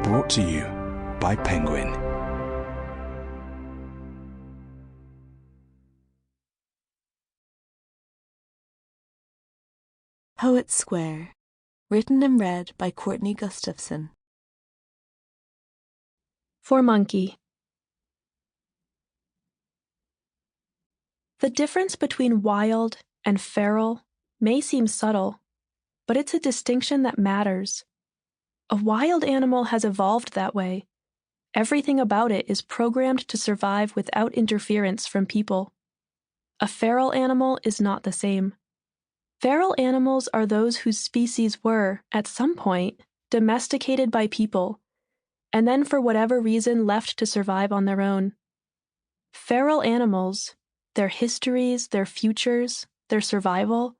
Brought to you by Penguin. Poet Square, written and read by Courtney Gustafson. For Monkey. The difference between wild and feral may seem subtle, but it's a distinction that matters. A wild animal has evolved that way. Everything about it is programmed to survive without interference from people. A feral animal is not the same. Feral animals are those whose species were, at some point, domesticated by people, and then for whatever reason left to survive on their own. Feral animals, their histories, their futures, their survival,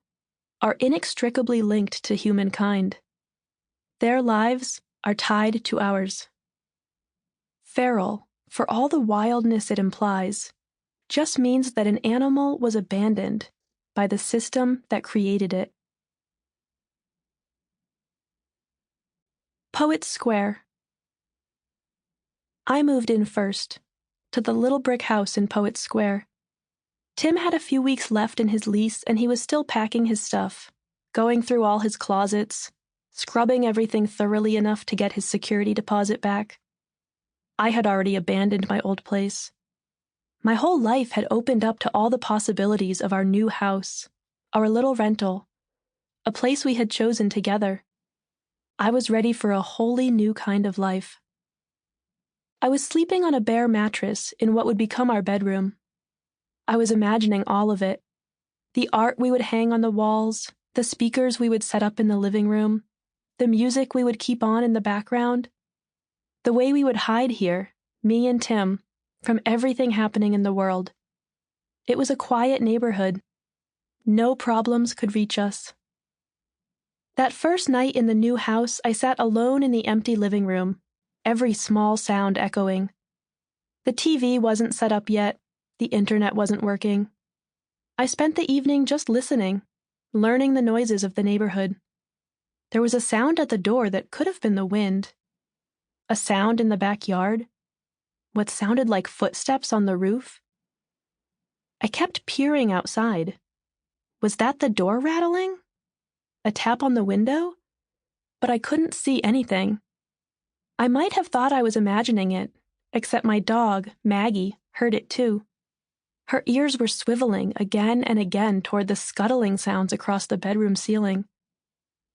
are inextricably linked to humankind. Their lives are tied to ours. Feral, for all the wildness it implies, just means that an animal was abandoned by the system that created it. Poet Square. I moved in first, to the little brick house in Poet Square. Tim had a few weeks left in his lease and he was still packing his stuff, going through all his closets, scrubbing everything thoroughly enough to get his security deposit back. I had already abandoned my old place. My whole life had opened up to all the possibilities of our new house, our little rental, a place we had chosen together. I was ready for a wholly new kind of life. I was sleeping on a bare mattress in what would become our bedroom. I was imagining all of it. The art we would hang on the walls, the speakers we would set up in the living room, the music we would keep on in the background, the way we would hide here, me and Tim, from everything happening in the world. It was a quiet neighborhood. No problems could reach us. That first night in the new house, I sat alone in the empty living room, every small sound echoing. The TV wasn't set up yet. The internet wasn't working. I spent the evening just listening, learning the noises of the neighborhood. There was a sound at the door that could have been the wind. A sound in the backyard. What sounded like footsteps on the roof. I kept peering outside. Was that the door rattling? A tap on the window? But I couldn't see anything. I might have thought I was imagining it, except my dog, Maggie, heard it too. Her ears were swiveling again and again toward the scuttling sounds across the bedroom ceiling.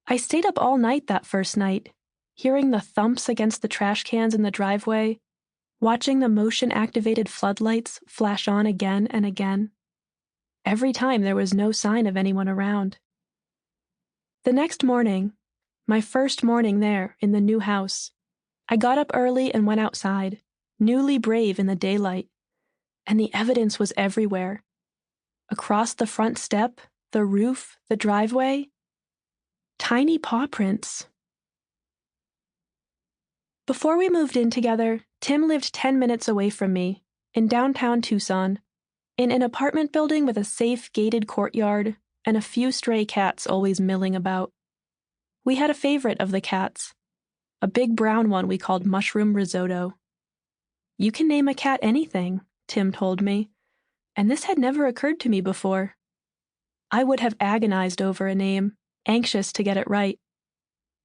I stayed up all night that first night, hearing the thumps against the trash cans in the driveway, watching the motion-activated floodlights flash on again and again. Every time there was no sign of anyone around. The next morning, my first morning there in the new house, I got up early and went outside, newly brave in the daylight, and the evidence was everywhere. Across the front step, the roof, the driveway, tiny paw prints. Before we moved in together, Tim lived 10 minutes away from me, in downtown Tucson, in an apartment building with a safe, gated courtyard and a few stray cats always milling about. We had a favorite of the cats, a big brown one we called Mushroom Risotto. You can name a cat anything, Tim told me, and this had never occurred to me before. I would have agonized over a name, anxious to get it right.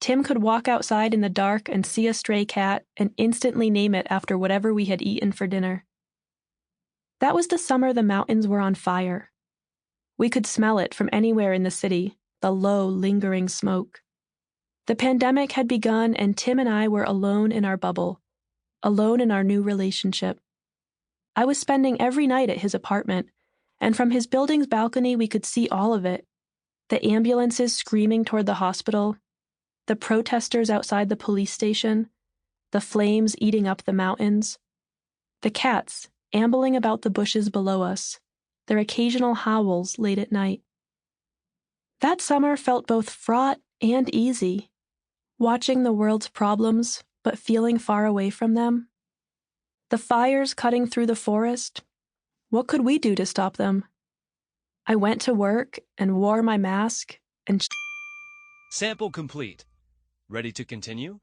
Tim could walk outside in the dark and see a stray cat and instantly name it after whatever we had eaten for dinner. That was the summer the mountains were on fire. We could smell it from anywhere in the city, the low, lingering smoke. The pandemic had begun and Tim and I were alone in our bubble, alone in our new relationship. I was spending every night at his apartment, and from his building's balcony we could see all of it. The ambulances screaming toward the hospital, the protesters outside the police station, the flames eating up the mountains, the cats ambling about the bushes below us, their occasional howls late at night. That summer felt both fraught and easy, watching the world's problems but feeling far away from them. The fires cutting through the forest, what could we do to stop them? I went to work and wore my mask and... Sample complete. Ready to continue?